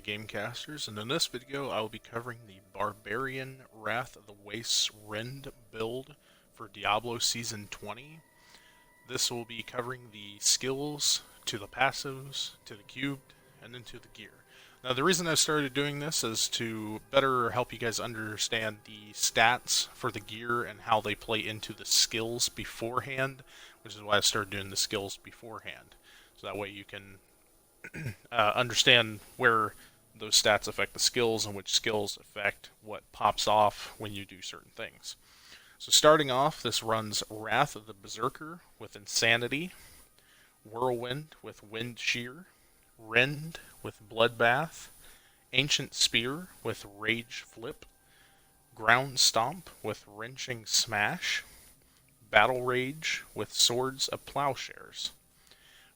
Gamecasters, and in this video I will be covering the Barbarian Wrath of the Wastes Rend build for Diablo Season 20. This will be covering the skills, to the passives, to the cubed, and then to the gear. Now the reason I started doing this is to better help you guys understand the stats for the gear and how they play into the skills beforehand, which is why I started doing the skills beforehand. So that way you can understand where those stats affect the skills and which skills affect what pops off when you do certain things. So starting off, this runs Wrath of the Berserker with Insanity, Whirlwind with Wind Shear, Rend with Bloodbath, Ancient Spear with Rage Flip, Ground Stomp with Wrenching Smash, Battle Rage with Swords of Plowshares.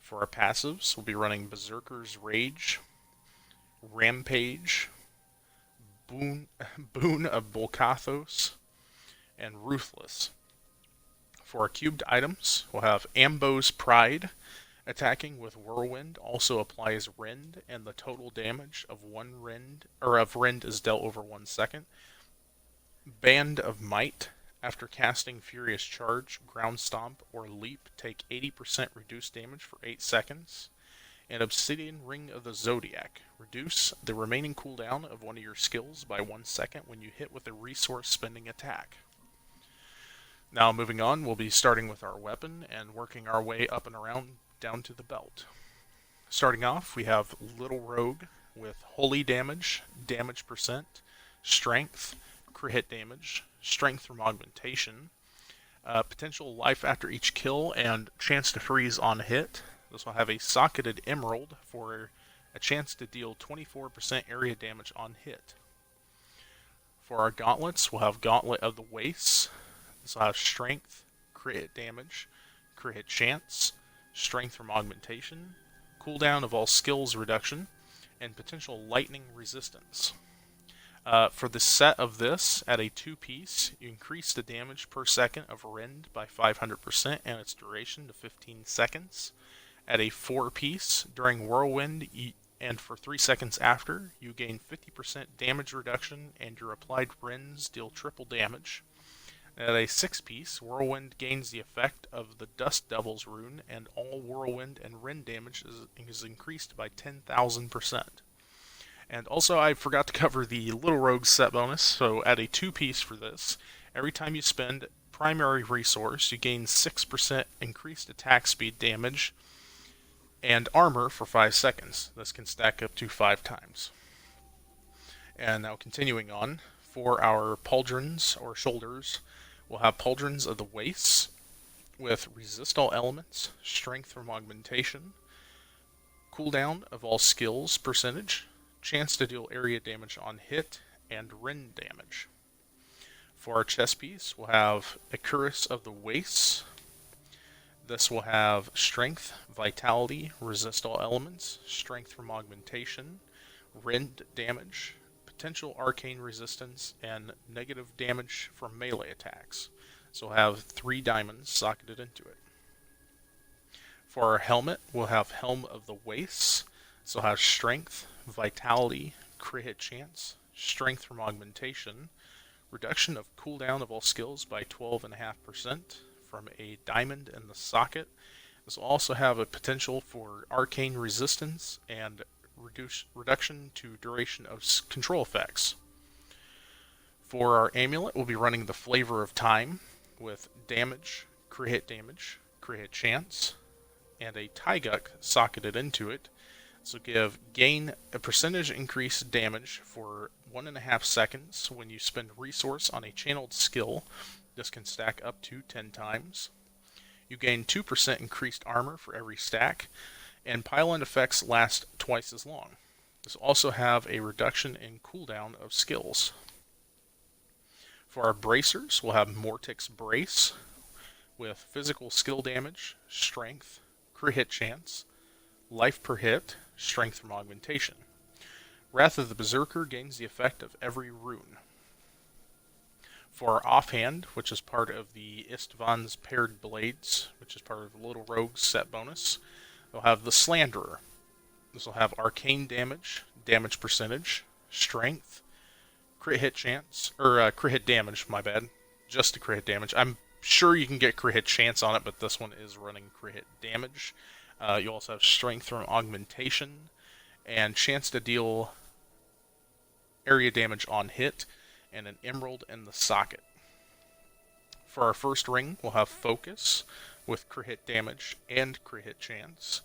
For our passives, we'll be running Berserker's Rage, Rampage, Boon of Bolkathos, and Ruthless. For our cubed items, we'll have Ambo's Pride, attacking with Whirlwind, also applies Rend, and the total damage of Rend is dealt over 1 second. Band of Might, after casting Furious Charge, Ground Stomp, or Leap, take 80% reduced damage for 8 seconds. And Obsidian Ring of the Zodiac, reduce the remaining cooldown of one of your skills by 1 second when you hit with a resource spending attack. Now moving on, we'll be starting with our weapon and working our way up and around down to the belt. Starting off, we have Little Rogue with Holy Damage, Damage Percent, Strength, Crit Hit Damage, Strength from Augmentation, potential life after each kill, and chance to freeze on hit. This will have a Socketed Emerald for a chance to deal 24% area damage on hit. For our gauntlets, we'll have Gauntlet of the Wastes. This will have Strength, Crit Hit Damage, Crit Hit Chance, Strength from Augmentation, cooldown of all skills reduction, and potential lightning resistance. For the set of this, at a 2-piece, you increase the damage per second of Rend by 500% and its duration to 15 seconds. At a 4-piece, during Whirlwind and for 3 seconds after, you gain 50% damage reduction and your applied Rends deal triple damage. At a 6-piece, Whirlwind gains the effect of the Dust Devil's rune, and all Whirlwind and Rend damage is increased by 10,000%. And also, I forgot to cover the Little Rogue set bonus, so at a 2-piece for this, every time you spend primary resource, you gain 6% increased attack speed damage and armor for 5 seconds. This can stack up to 5 times. And now continuing on, for our pauldrons or shoulders, we'll have Pauldrons of the Wastes with Resist All Elements, Strength from Augmentation, cooldown of all skills percentage, chance to deal area damage on hit, and rend damage. For our chest piece, we'll have Icarus of the Wastes. This will have Strength, Vitality, Resist All Elements, Strength from Augmentation, rend damage, potential arcane resistance, and negative damage from melee attacks. So we'll have 3 diamonds socketed into it. For our helmet, we'll have Helm of the Wastes. So we'll have Strength, Vitality, Crit Hit Chance, Strength from Augmentation, reduction of cooldown of all skills by 12.5% from a diamond in the socket. This will also have a potential for arcane resistance and reduction to duration of control effects. For our amulet, we'll be running the Flavor of Time with damage, crit hit chance, and a Tyguk socketed into it. This will gain a percentage increased damage for 1.5 seconds when you spend resource on a channeled skill. This can stack up to 10 times. You gain 2% increased armor for every stack, and pile-in effects last twice as long. This will also have a reduction in cooldown of skills. For our bracers, we'll have Mortix Brace with physical skill damage, strength, crit hit chance, life per hit, strength from augmentation. Wrath of the Berserker gains the effect of every rune. For our offhand, which is part of the Istvan's Paired Blades, which is part of the Little Rogue set bonus, we'll have the Slanderer. This will have arcane damage, damage percentage, strength, crit hit chance, or crit hit damage, my bad. Just the crit hit damage. I'm sure you can get crit hit chance on it, but this one is running crit hit damage. You also have strength from augmentation, and chance to deal area damage on hit, and an emerald in the socket. For our first ring, we'll have focus with crit hit damage and crit hit chance,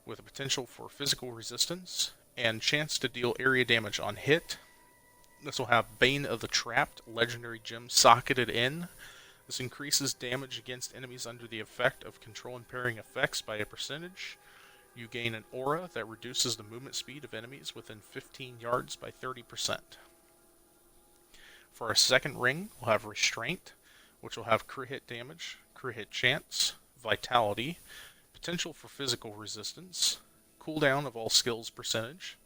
with a potential for physical resistance and chance to deal area damage on hit. This will have Bane of the Trapped legendary gem socketed in. This increases damage against enemies under the effect of control impairing effects by a percentage. You gain an aura that reduces the movement speed of enemies within 15 yards by 30%. For our second ring, we'll have Restraint, which will have crit hit damage, crit hit chance, vitality, potential for physical resistance, cooldown of all skills percentage,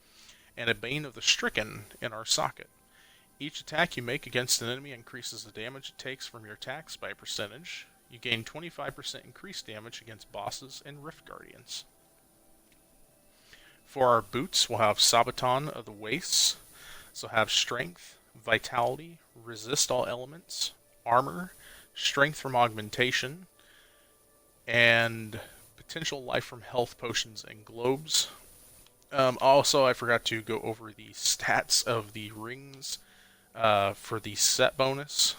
and a Bane of the Stricken in our socket. Each attack you make against an enemy increases the damage it takes from your attacks by a percentage. You gain 25% increased damage against bosses and Rift Guardians. For our boots, we'll have Sabaton of the Wastes. So have strength, vitality, resist all elements, armor, strength from augmentation, and potential life from health potions and globes. Also, I forgot to go over the stats of the rings for the set bonus.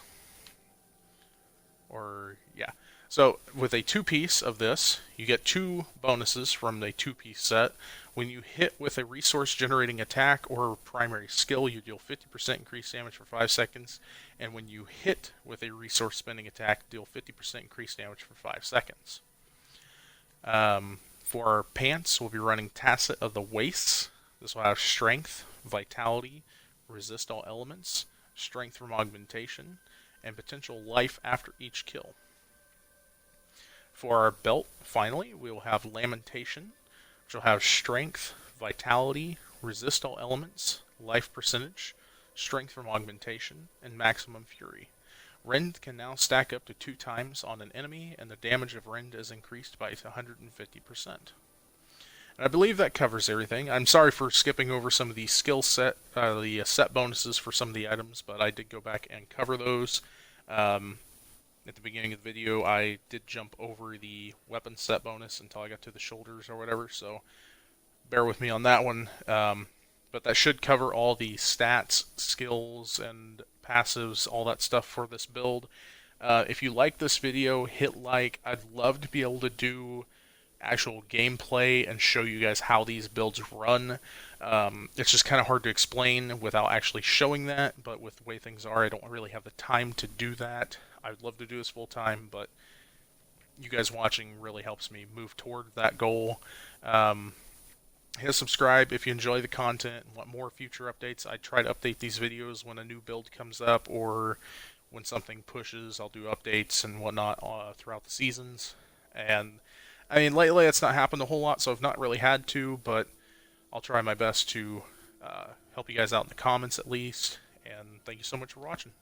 So with a 2-piece of this, you get 2 bonuses from the 2-piece set. When you hit with a resource generating attack or primary skill, you deal 50% increased damage for 5 seconds. And when you hit with a resource spending attack, deal 50% increased damage for 5 seconds. For our pants, we'll be running Tacit of the Wastes. This will have strength, vitality, resist all elements, strength from augmentation, and potential life after each kill. For our belt, finally, we will have Lamentation, which will have strength, vitality, resist all elements, life percentage, strength from augmentation, and maximum fury. Rend can now stack up to 2 times on an enemy, and the damage of Rend is increased by 150%. And I believe that covers everything. I'm sorry for skipping over some of the skill set, the set bonuses for some of the items, but I did go back and cover those. At the beginning of the video, I did jump over the weapon set bonus until I got to the shoulders or whatever, so bear with me on that one. But that should cover all the stats, skills, and passives, all that stuff for this build. If you like this video, hit like. I'd love to be able to do actual gameplay and show you guys how these builds run. It's just kind of hard to explain without actually showing that, but with the way things are, I don't really have the time to do that. I'd love to do this full time, but you guys watching really helps me move toward that goal. Hit subscribe if you enjoy the content and want more future updates. I try to update these videos when a new build comes up or when something pushes. I'll do updates and whatnot throughout the seasons. And I mean, lately it's not happened a whole lot, so I've not really had to, but I'll try my best to help you guys out in the comments at least. And thank you so much for watching.